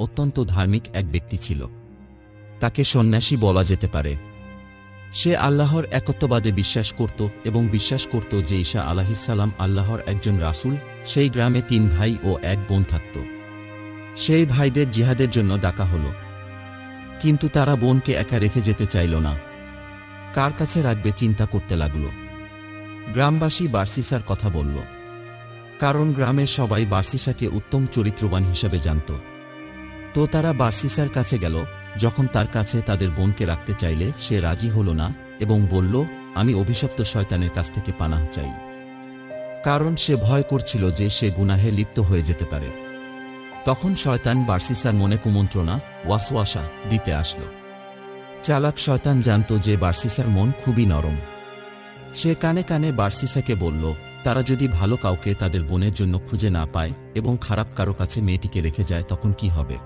অত্যন্ত ধার্মিক এক ব্যক্তি ছিল। তাকে সন্ন্যাসী বলা যেতে পারে। সে আল্লাহর একত্ববাদে বিশ্বাস করত এবং বিশ্বাস করত যে ঈসা আলাইহিসসালাম আল্লাহর একজন রাসূল। সেই গ্রামে 3 ভাই ও 1 বোন থাকত। সেই ভাইদের জিহাদের জন্য ডাকা হলো, কিন্তু তারা বোনকে একা রেখে যেতে চাইল না। কার কাছে রাখবে চিন্তা করতে লাগল। গ্রামবাসী বার্সিসার কথা বলল, কারণ গ্রামের সবাই বার্সিসাকে উত্তম চরিত্রবান হিসাবে জানত। তো তারা বার্সিসার কাছে গেল। যখন তার কাছে তাদের বোনকে রাখতে চাইলে সে রাজি হল না এবং বলল, আমি অভিশপ্ত শয়তানের কাছ থেকে পানাহ চাই, কারণ সে ভয় করছিল যে সে গুনাহে লিপ্ত হয়ে যেতে পারে। তখন শয়তান বার্সিসার মনে কুমন্ত্রণা, ওয়াসওয়াসা দিতে আসলো। চালাক শয়তান জানত যে বার্সিসার মন খুবই নরম। সে কানে কানে বার্সিসাকে বলল, তারা যদি ভালো কাউকে তাদের বোনের জন্য খুঁজে না পায় এবং খারাপ কারো কাছে মেয়েটিকে রেখে যায় তখন কি হবে।